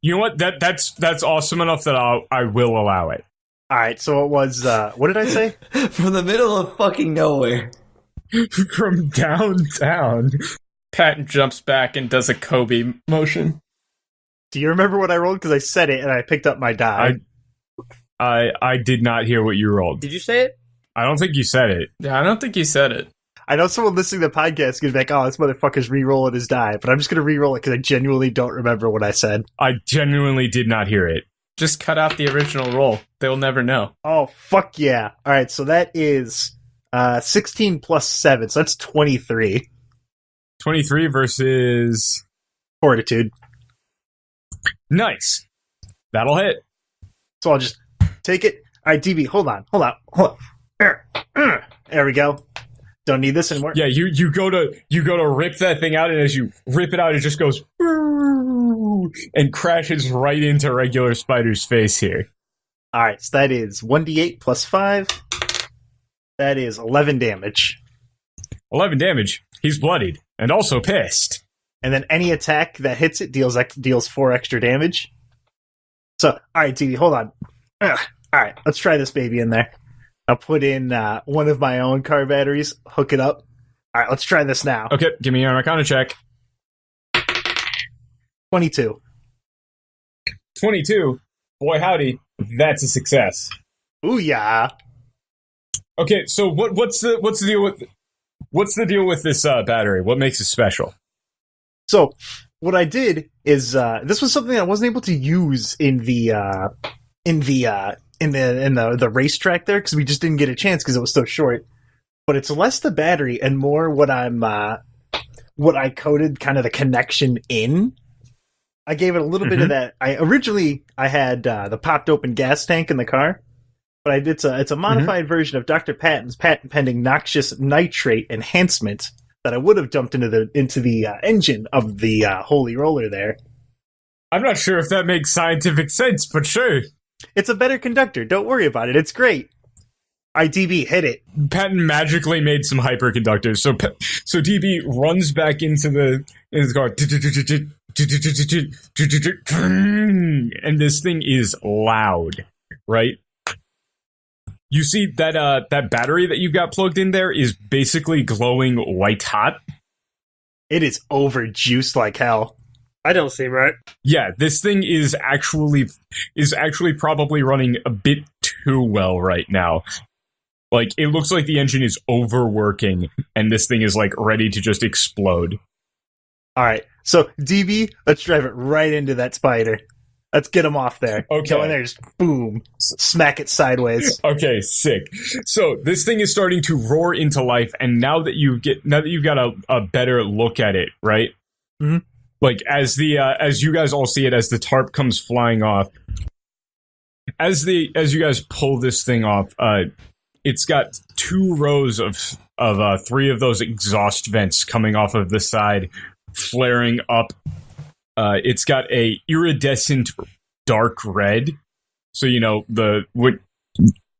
You know what? That's awesome enough that I will allow it. All right, so it was, what did I say? From the middle of fucking nowhere. From downtown. Patton jumps back and does a Kobe motion. Do you remember what I rolled? Because I said it and I picked up my die. I did not hear what you rolled. Did you say it? I don't think you said it. Yeah, I don't think you said it. I know someone listening to the podcast is going to be like, oh, this motherfucker's re-rolling his die, but I'm just going to re-roll it because I genuinely don't remember what I said. I genuinely did not hear it. Just cut out the original roll. They'll never know. Oh, fuck yeah. All right, so that is 16 plus 7, so that's 23. 23 versus... Fortitude. Nice. That'll hit. So I'll just take it. All right, DB, hold on. There we go. Don't need this anymore. Yeah, you go to rip that thing out, and as you rip it out, it just goes and crashes right into regular Spider's face here. All right, so that is 1d8 plus 5. That is 11 damage. 11 damage. He's bloodied and also pissed. And then any attack that hits it deals 4 extra damage. So, all right, DB, hold on. All right, let's try this baby in there. I'll put in one of my own car batteries, hook it up. All right, let's try this now. Okay, give me an Arcana check. 22. 22. Boy, howdy. That's a success. Ooh, yeah. Okay, so what's the deal with this battery? What makes it special? So, what I did is this was something I wasn't able to use in the racetrack there because we just didn't get a chance because it was so short. But it's less the battery and more what I coded kind of the connection in. I gave it a little bit of that. I had the popped open gas tank in the car, but it's a modified version of Dr. Patton's patent pending noxious nitrate enhancement that I would have dumped into the engine of the Holy Roller there. I'm not sure if that makes scientific sense, but sure. It's a better conductor. Don't worry about it. It's great. DB, hit it. Patton magically made some hyperconductors. So DB runs back into the car. And this thing is loud, right? You see that that battery that you got plugged in there is basically glowing white hot. It is overjuiced like hell. I don't seem right. Yeah, this thing is actually probably running a bit too well right now. Like, it looks like the engine is overworking, and this thing is, like, ready to just explode. All right, so DB, let's drive it right into that spider. Let's get him off there. Okay. Go in there, just boom, smack it sideways. Okay, sick. So this thing is starting to roar into life, and now that you've got a better look at it, right? Mm-hmm. Like as you guys all see it, as the tarp comes flying off, as you guys pull this thing off, it's got 2 rows of 3 of those exhaust vents coming off of the side, flaring up. It's got a iridescent dark red, so you know when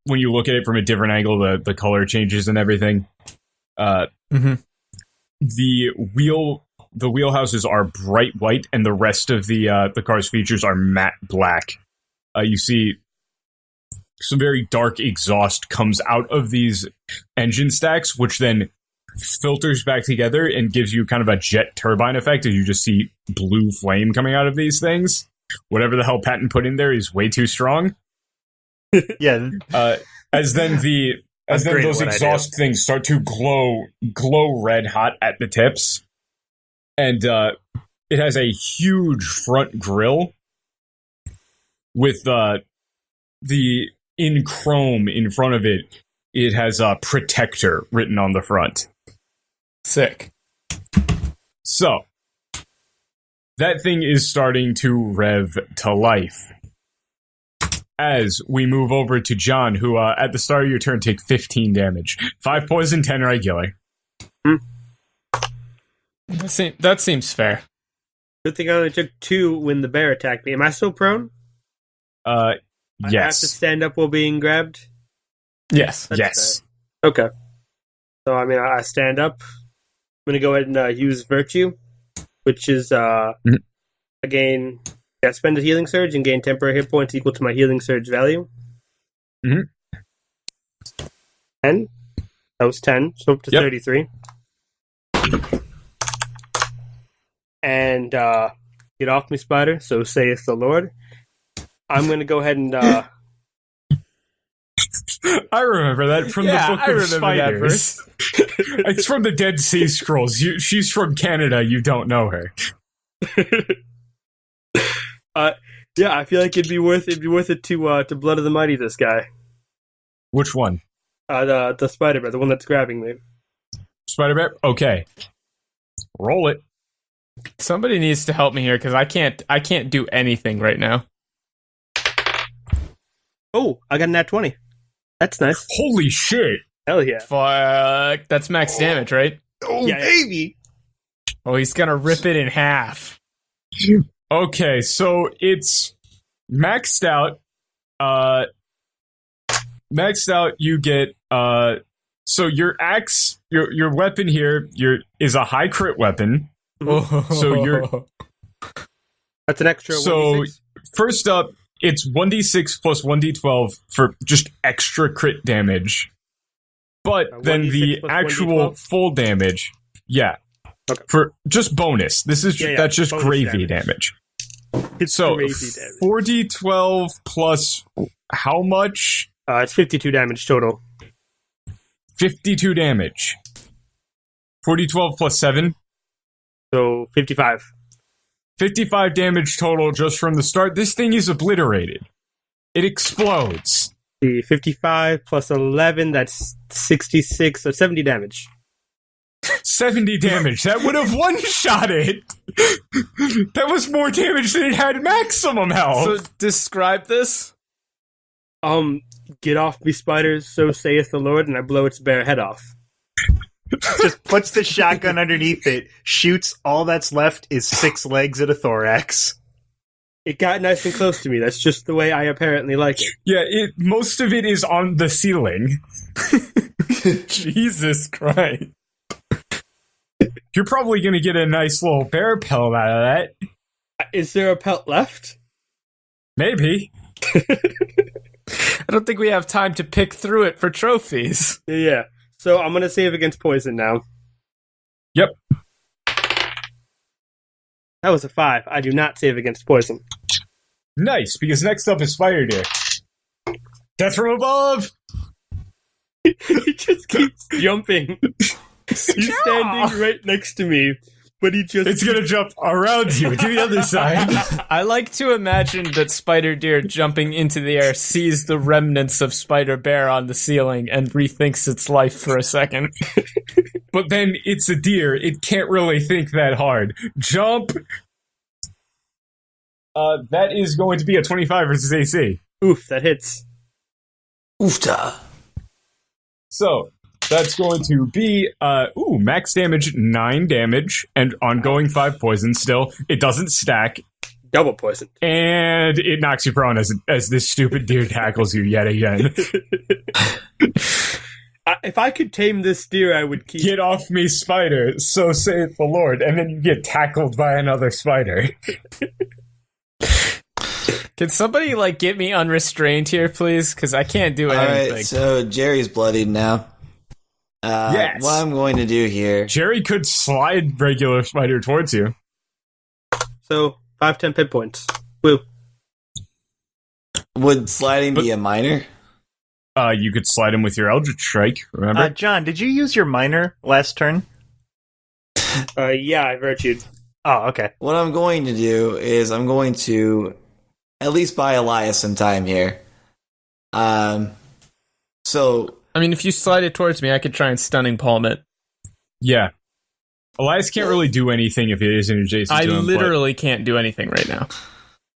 you look at it from a different angle, the color changes and everything. The wheelhouses are bright white, and the rest of the car's features are matte black. You see some very dark exhaust comes out of these engine stacks, which then filters back together and gives you kind of a jet turbine effect, and you just see blue flame coming out of these things. Whatever the hell Patton put in there is way too strong. Yeah. As those exhaust things start to glow red hot at the tips, and it has a huge front grille with the in chrome in front of it. It has a protector written on the front. Sick. So, that thing is starting to rev to life. As we move over to John, who at the start of your turn take 15 damage. 5 poison, 10 regular. That seems fair. Good thing I only took 2 when the bear attacked me. Am I still prone? I have to Yes. stand up while being grabbed? Yes. Yes. Fair. Okay. So, I mean, I stand up. I'm going to go ahead and use Virtue, which is, again, Yeah, spend a healing surge and gain temporary hit points equal to my healing surge value. Mhm. 10. That was 10, so up to 33. And get off me, spider, so saith the Lord. I'm going to go ahead and... I remember that from the Book of Spiders. It's from the Dead Sea Scrolls. She's from Canada. You don't know her. Yeah, I feel like it'd be worth it to Blood of the Mighty this guy. Which one? The spider bear, the one that's grabbing me. Spider bear? Okay. Roll it. Somebody needs to help me here because I can't do anything right now. Oh, I got a nat 20. That's nice. Holy shit. Hell yeah. Fuck, that's max damage, right? Oh, Yeah. baby! Oh, he's gonna rip it in half. Okay, so it's maxed out. Maxed out, you get so your axe, your weapon here, is a high crit weapon. So you're That's an extra. so 1d6? first up, it's 1d6 plus 1d12 for just extra crit damage. But then 1d6 the plus actual 1d12? full damage, yeah, Okay. for just bonus. This is Yeah, that's just bonus gravy damage. damage. It's So crazy damage. 4d12 plus how much? It's 52 damage total. 52 damage. 4d12 plus 7. So 55. 55 damage total just from the start. This thing is obliterated. It explodes. The 55 plus 11, that's 66, so 70 damage. 70 damage. That would have one-shot it. That was more damage than it had maximum health. So describe this. Get off me, spiders, so saith the Lord, and I blow its bare head off. Just puts the shotgun underneath it, shoots, all that's left is 6 legs and a thorax. It got nice and close to me. That's just the way I apparently like it. Yeah, most of it is on the ceiling. Jesus Christ. You're probably going to get a nice little bear pelt out of that. Is there a pelt left? Maybe. I don't think we have time to pick through it for trophies. Yeah. So I'm going to save against poison now. Yep. That was a 5. I do not save against poison. Nice, because next up is Spider Deer. Death from above! He just keeps jumping. He's standing right next to me, but he just... It's gonna jump around you to the other side. I like to imagine that Spider Deer jumping into the air sees the remnants of Spider Bear on the ceiling and rethinks its life for a second. But then it's a deer. It can't really think that hard. Jump! That is going to be a 25 versus AC. Oof, that hits. Oofta. So, that's going to be, max damage, 9 damage, and ongoing 5 poison still. It doesn't stack, Double poison. and it knocks you prone as this stupid deer tackles you yet again. If I could tame this deer, I would keep... Get off me, spider, so saith the Lord, and then you get tackled by another spider. Can somebody, get me unrestrained here, please? Because I can't do anything. Alright, so Jerry's bloodied now. Yes. What I'm going to do here... Jerry could slide regular spider towards you. So, 5-10 pit points. Woo. Would sliding be a minor? You could slide him with your Eldritch Strike, remember? John, did you use your minor last turn? Yeah, I virtued. Oh, okay. What I'm going to do is I'm going to at least buy Elias some time here. So... I mean, if you slide it towards me, I could try and stunning palm it. Yeah. Elias can't really do anything if it isn't adjacent I to him. literally can't do anything right now.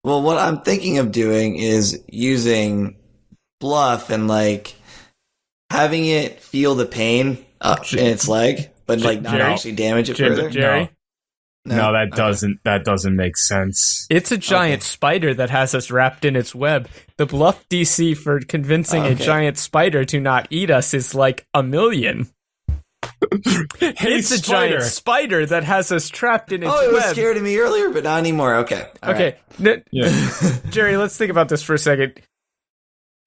Well, what I'm thinking of doing is using bluff and having it feel the pain in its leg, but not Jerry? actually damage it further. Jerry? No, that doesn't make sense. It's a giant spider that has us wrapped in its web. The bluff DC for convincing a giant spider to not eat us is 1,000,000. Hey, It's a spider. giant spider that has us trapped in its Oh, it was web. scared of me earlier, but not anymore. Okay. All Okay, Yeah. Jerry, let's think about this for a second.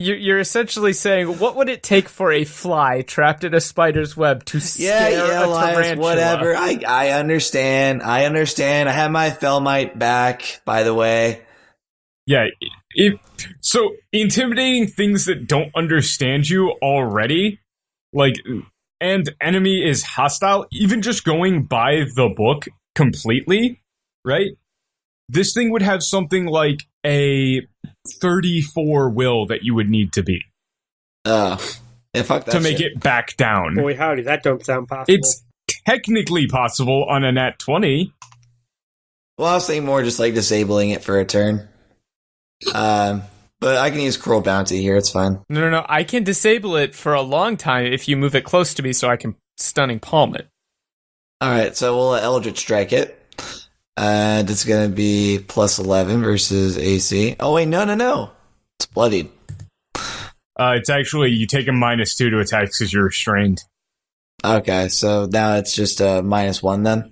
You're essentially saying, what would it take for a fly trapped in a spider's web to scare a Elias, tarantula? whatever. I understand. I have my Felmite back, by the way. Yeah. So intimidating things that don't understand you already, like, and enemy is hostile, even just going by the book completely, right? This thing would have something like a 34 will that you would need to be Yeah, fuck that to make shit. it back down. Boy, howdy, that don't sound possible. It's technically possible on a nat 20. Well, I was thinking more just like disabling it for a turn. But I can use Cruel Bounty here. It's fine. No. I can disable it for a long time if you move it close to me so I can stunning palm it. All right, so we'll let Eldritch Strike it. And it's going to be plus 11 versus AC. Oh, wait, no. It's bloodied. It's actually, you take a -2 to attack because you're restrained. Okay, so now it's just a -1 then?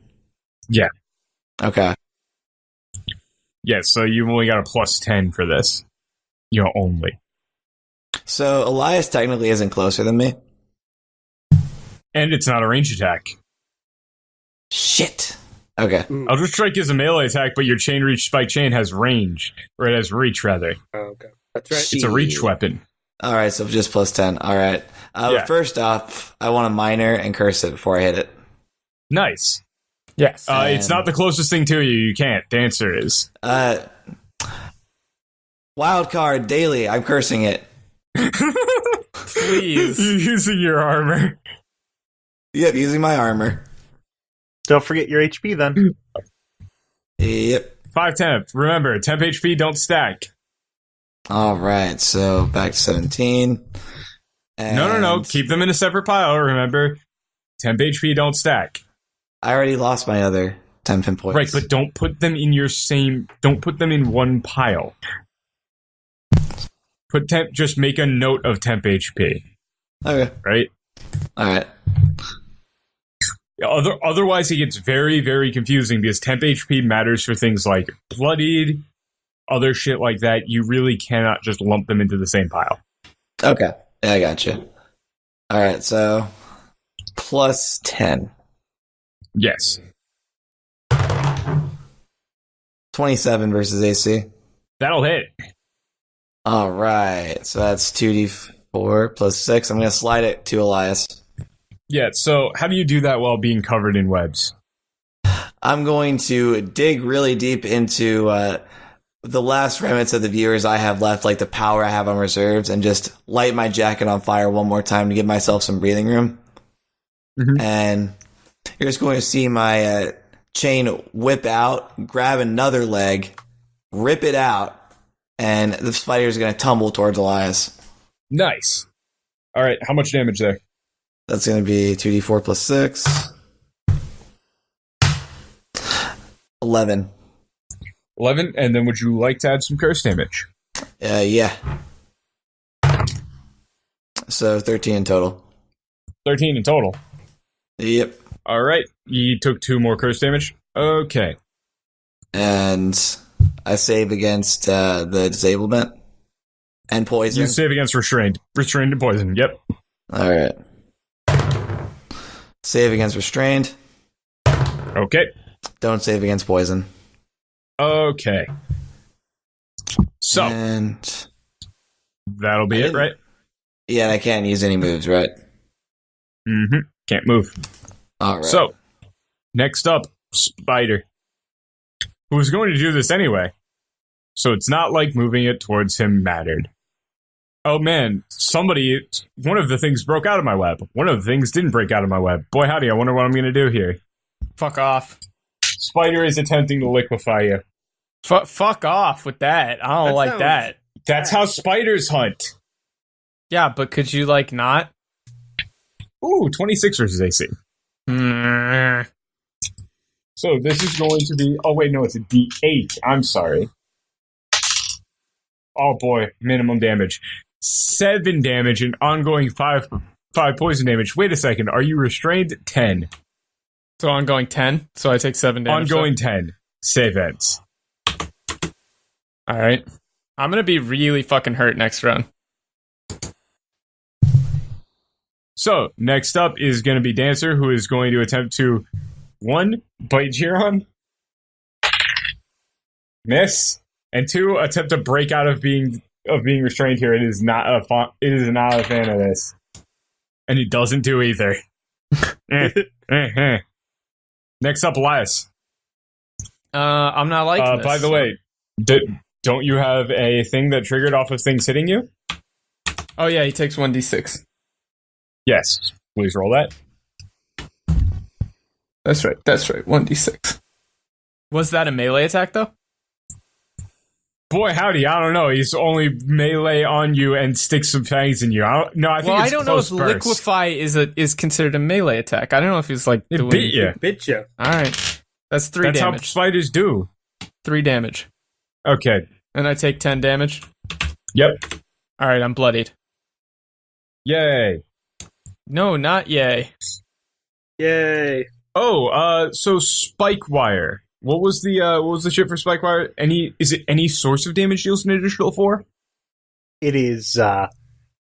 Yeah. Okay. Yeah, so you've only got a +10 for this. Only. So Elias technically isn't closer than me? And it's not a range attack. Shit. Okay. Eldritch Strike is a melee attack, but your Chain Reach Spike Chain has range. Or it has reach, rather. Oh, okay. That's right. It's a reach weapon. All right, so just plus 10. All right. Yeah. First off, I want to minor and curse it before I hit it. Nice. Yes. It's not the closest thing to you. You can't. The answer is. Wild card daily. I'm cursing it. Please. You're using your armor. Yep, using my armor. Don't forget your HP then. Yep. 5 temp. Remember, temp HP don't stack. All right, so back to 17. No. Keep them in a separate pile. Remember, temp HP don't stack. I already lost my other 10 pin points. Right, but don't put them in don't put them in one pile. Just make a note of temp HP. Okay. Right? All right. Otherwise, it gets very, very confusing because temp HP matters for things like bloodied, other shit like that. You really cannot just lump them into the same pile. Okay. Yeah, I got you. All right, so plus 10. Yes. 27 versus AC. That'll hit. All right, so that's 2d4 plus 6. I'm going to slide it to Elias. Yeah, so how do you do that while being covered in webs? I'm going to dig really deep into the last remnants of the viewers I have left, like the power I have on reserves, and just light my jacket on fire one more time to give myself some breathing room. Mm-hmm. And you're just going to see my chain whip out, grab another leg, rip it out, and the spider is going to tumble towards Elias. Nice. All right, how much damage there? That's going to be 2d4 plus 6. 11. 11, and then would you like to add some curse damage? Yeah. So 13 in total. 13 in total. Yep. All right, you took 2 more curse damage. Okay. And I save against the disablement and poison. You save against restrained. Restrained and poison, yep. All right. Save against restrained. Okay. Don't save against poison. Okay. So, And that'll be it, right? yeah, I can't use any moves, right? Mm-hmm. Can't move. All right. So, next up, Spider. Who was going to do this anyway. So it's not like moving it towards him mattered. Oh man, one of the things broke out of my web. One of the things didn't break out of my web. Boy howdy, I wonder what I'm going to do here. Fuck off. Spider is attempting to liquefy you. Fuck off with that. I don't like that. That's how spiders hunt. Yeah, but could you, not? Ooh, 26 versus AC. Mm. So this is going to be... Oh, wait, no, it's a D8. I'm sorry. Oh, boy. Minimum damage. 7 damage and ongoing 5 5 poison damage. Wait a second. Are you restrained? 10. So ongoing 10. So I take 7 damage. Ongoing 10. Save ends. All right. I'm going to be really fucking hurt next round. So, next up is going to be Dancer, who is going to attempt to, 1, bite Jiron. Miss. And 2, attempt to break out of being restrained here. It is not a fan of this. And he doesn't do either. Next up, Elias. I'm not liking this. By the way, don't you have a thing that triggered off of things hitting you? Oh yeah, he takes 1d6. Yes. Please roll that. That's right. 1d6. Was that a melee attack, though? Boy, howdy, I don't know. He's only melee on you and sticks some fangs in you. I don't know if liquefy is considered a melee attack. I don't know if he's like it bit you. Bit you. All right, that's 3 damage. damage. That's how spiders do. 3 damage. Okay. And I take 10 damage. Yep. All right, I'm bloodied. Yay. No, not yay. Yay. Oh, so spike wire. What was the shit for spike wire? Is it any source of damage deals an additional 4? It is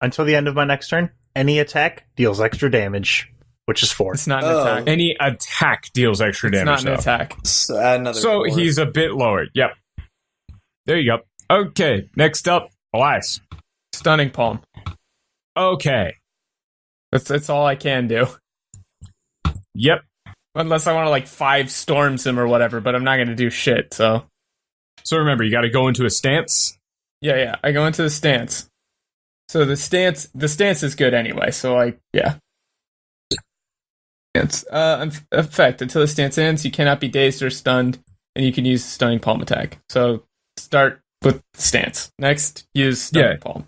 until the end of my next turn. Any attack deals extra damage, which is 4. It's not an attack. Any attack deals extra damage. It's not an attack. So add another So 4. he's a bit lower. Yep. There you go. Okay. Next up, Elias. Stunning palm. Okay. That's all I can do. Yep. Unless I want to like 5 storms him or whatever, but I'm not going to do shit. So remember, you got to go into a stance. Yeah. I go into the stance. So the stance is good anyway. So like, yeah. It's effect until the stance ends. You cannot be dazed or stunned, and you can use the stunning palm attack. So start with stance. Next, use stunning palm.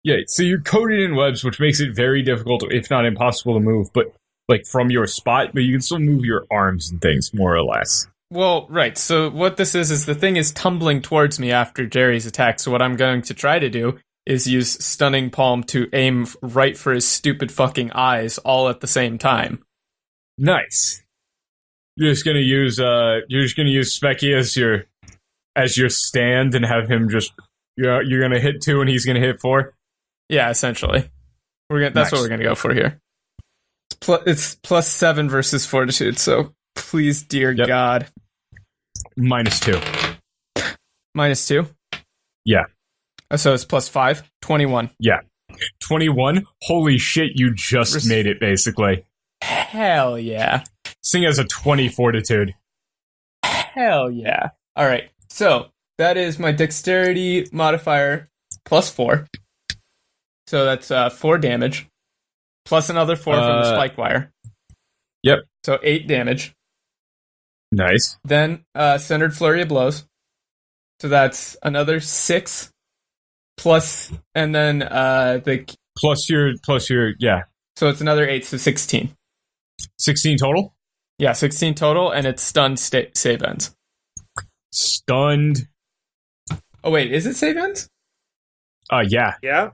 Yeah. So you're coated in webs, which makes it very difficult, if not impossible, to move. But like from your spot, but you can still move your arms and things more or less. Well, right. So what this is the thing is tumbling towards me after Jerry's attack. So what I'm going to try to do is use stunning palm to aim right for his stupid fucking eyes all at the same time. Nice. You're just gonna use Specky as your stand and have him just you're gonna hit 2 and he's gonna hit 4. Yeah, essentially. That's what we're gonna go for here. It's +7 versus fortitude, so please, dear God. -2. -2? Yeah. So it's +5? 21. Yeah. 21? Holy shit, you just made it, basically. Hell yeah. Sing has a 20 fortitude. Hell yeah. Alright, so that is my dexterity modifier +4. So that's 4 damage. Plus another 4 from the spike wire. Yep. So 8 damage. Nice. Then centered flurry of blows. So that's another 6. Plus, and then the plus your yeah. So it's another 8, so 16. 16 total? Yeah, 16 total, and it's stunned save ends. Stunned. Oh wait, is it save ends? Yeah. Yeah.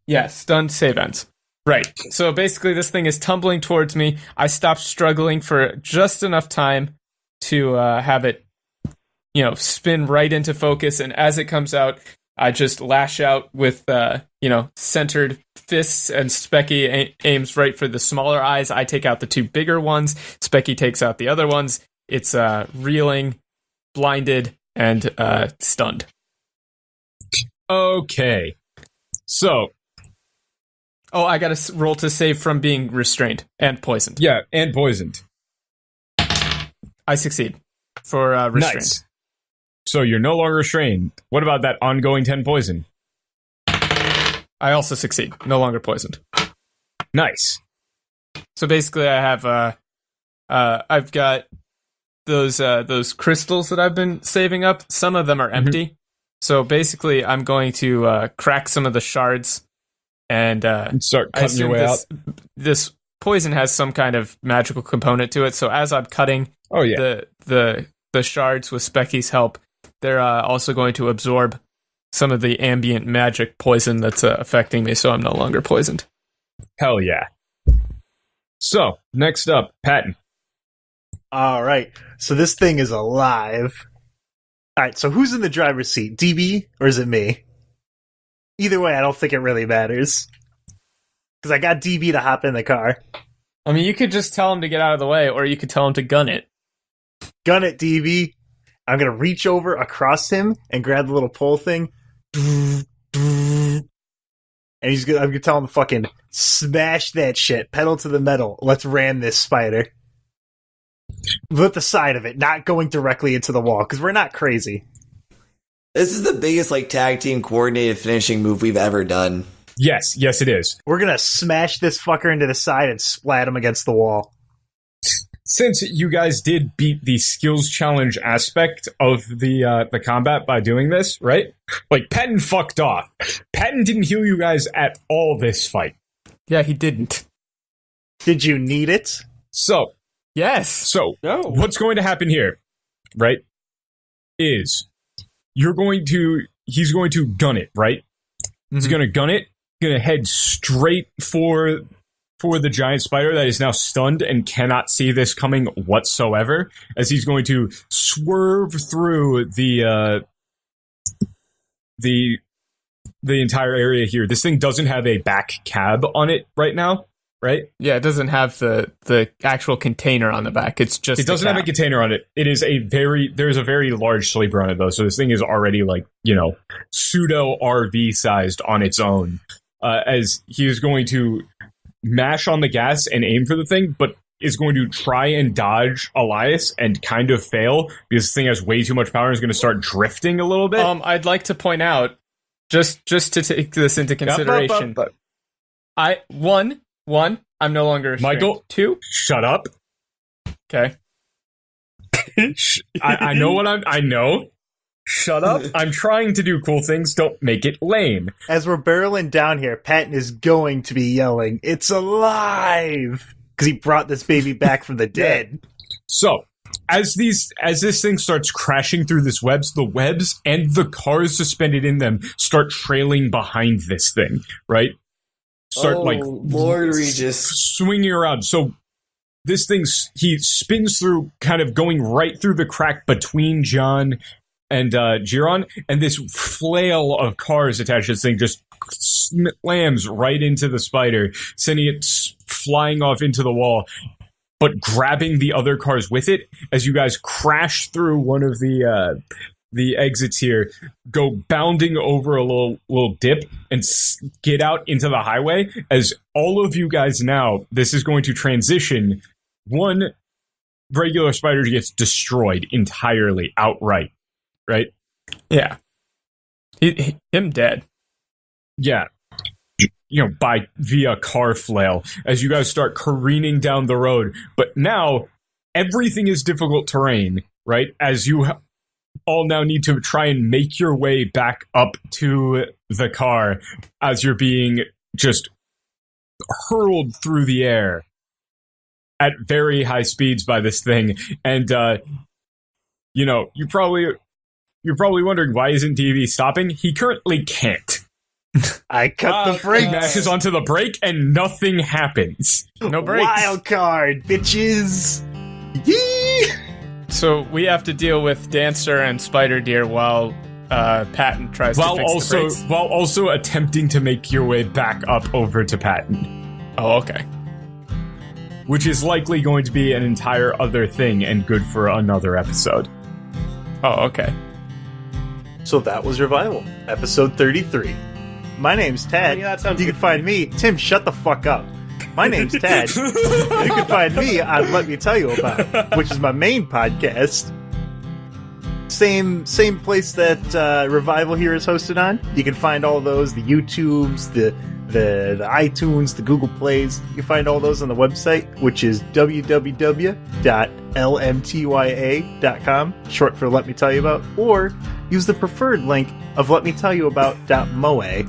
Yeah, stunned save ends. Right. So basically this thing is tumbling towards me. I stop struggling for just enough time to have it, spin right into focus. And as it comes out, I just lash out with, centered fists, and Specky aims right for the smaller eyes. I take out the 2 bigger ones. Specky takes out the other ones. It's reeling, blinded, and stunned. Okay. So. Oh, I got to roll to save from being restrained and poisoned. Yeah, and poisoned. I succeed for restrained. Nice. So you're no longer restrained. What about that ongoing 10 poison? I also succeed. No longer poisoned. Nice. So basically, I have I've got those crystals that I've been saving up. Some of them are empty. Mm-hmm. So basically, I'm going to crack some of the shards. And start cutting your way out. This poison has some kind of magical component to it. So as I'm cutting the shards with Specky's help, they're also going to absorb some of the ambient magic poison that's affecting me, so I'm no longer poisoned. Hell yeah. So, next up, Patton. All right. So this thing is alive. All right. So who's in the driver's seat? DB or is it me? Either way, I don't think it really matters. Because I got DB to hop in the car. I mean, you could just tell him to get out of the way, or you could tell him to gun it. Gun it, DB. I'm going to reach over across him and grab the little pole thing. And I'm going to tell him to fucking smash that shit. Pedal to the metal. Let's ram this spider. With the side of it, not going directly into the wall, because we're not crazy. This is the biggest tag team coordinated finishing move we've ever done. Yes, it is. We're going to smash this fucker into the side and splat him against the wall. Since you guys did beat the skills challenge aspect of the combat by doing this, right? Like, Patton fucked off. Patton didn't heal you guys at all this fight. Yeah, he didn't. Did you need it? So, yes. No. What's going to happen here, right, is he's going to gun it, right? Mm-hmm. He's going to gun it, going to head straight for the giant spider that is now stunned and cannot see this coming whatsoever, as he's going to swerve through the entire area here. This thing doesn't have a back cab on it right now, right? Yeah, it doesn't have the actual container on the back. It doesn't have a container on it. There's a very large sleeper on it though, so this thing is already pseudo RV sized on its own. As he is going to mash on the gas and aim for the thing, but is going to try and dodge Elias and kind of fail because this thing has way too much power and is going to start drifting a little bit. I'd like to point out, just to take this into consideration, I'm no longer restrained. Michael, 2, shut up. Okay. I know. Shut up. I'm trying to do cool things. Don't make it lame. As we're barreling down here, Patton is going to be yelling, "It's alive!" Because he brought this baby back from the dead. So, as this thing starts crashing through the webs and the cars suspended in them start trailing behind this thing, right? Lord Regis. Swinging around. So, this thing, he spins through, kind of going right through the crack between John and Giron, and this flail of cars attached to this thing just slams right into the spider, sending it flying off into the wall, but grabbing the other cars with it as you guys crash through one of the exits here, go bounding over a little dip, and get out into the highway. As all of you guys now, this is going to transition. One regular spider gets destroyed entirely, outright. Right? Yeah. Him dead. Yeah. Via car flail as you guys start careening down the road. But now everything is difficult terrain, right? As you all now need to try and make your way back up to the car as you're being just hurled through the air at very high speeds by this thing. And, you're probably wondering, why isn't DB stopping? He currently can't. I cut the brakes. He mashes onto the brake and nothing happens. No brakes. Wild card, bitches. Yee! So we have to deal with Dancer and Spider Deer while Patton tries to fix the brakes. While also attempting to make your way back up over to Patton. Oh, okay. Which is likely going to be an entire other thing and good for another episode. Oh, okay. So that was Revival, episode 33. My name's Tad. Yeah, that sounds you good. can find me. Tim, shut the fuck up. My name's Tad. You can find me on Let Me Tell You About, which is my main podcast. Same place that Revival here is hosted on. You can find all those, the YouTubes, the iTunes, the Google Plays. You can find all those on the website, which is www.lmtya.com, short for Let Me Tell You About, or use the preferred link of letmetellyyouabout.moe.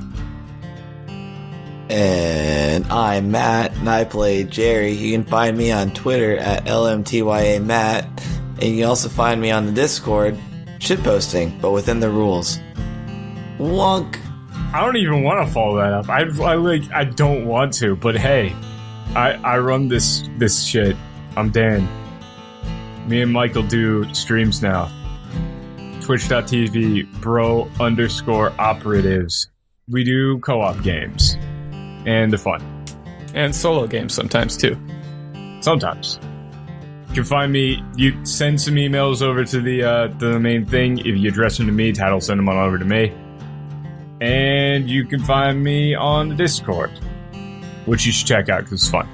And I'm Matt, and I play Jerry. You can find me on Twitter at LMTYAMatt, and you can also find me on the Discord, shitposting, but within the rules. Wonk. I don't even want to follow that up. I don't want to, but hey, I run this shit. I'm Dan. Me and Michael do streams now. Twitch.tv bro_operatives. We do co-op games. And they're fun. And solo games sometimes too. Sometimes. You can find me. You send some emails over to the main thing. If you address them to me, Title send them on over to me. And you can find me on the Discord, which you should check out because it's fun.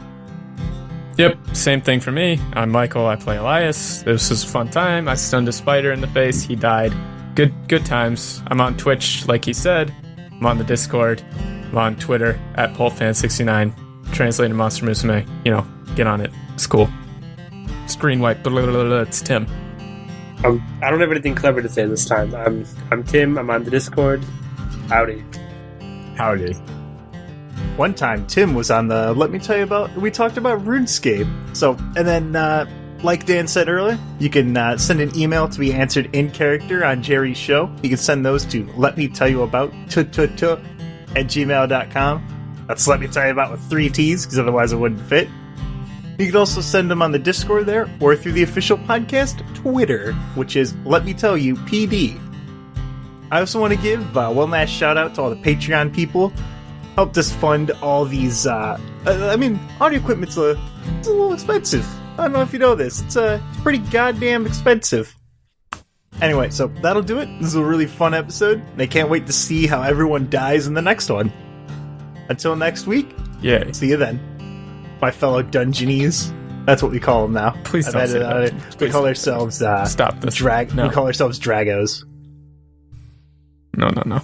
Yep, same thing for me. I'm Michael. I play Elias. This was a fun time. I stunned a spider in the face. He died. Good times. I'm on Twitch, like he said. I'm on the Discord. I'm on Twitter at PulFan69. Translated Monster Musume. You know, get on it. It's cool. Screen wipe. Blah, blah, blah, blah. It's Tim. I don't have anything clever to say this time. I'm Tim. I'm on the Discord. Howdy. Howdy. One time, Tim was on the Let Me Tell You About... We talked about RuneScape. So, and then, like Dan said earlier, you can send an email to be answered in character on Jerry's show. You can send those to letmetellyyouabout@gmail.com. That's Let Me Tell You About with 3 T's, because otherwise it wouldn't fit. You can also send them on the Discord there, or through the official podcast Twitter, which is Let Me Tell You PD. I also want to give one last shout out to all the Patreon people. Helped us fund all these. Audio equipment's it's a little expensive. I don't know if you know this. It's pretty goddamn expensive. Anyway, so that'll do it. This is a really fun episode. And I can't wait to see how everyone dies in the next one. Until next week. Yeah. See you then, my fellow Dungeonies. That's what we call them now. Please don't say that. We call ourselves stop this. We call ourselves Dragos. No.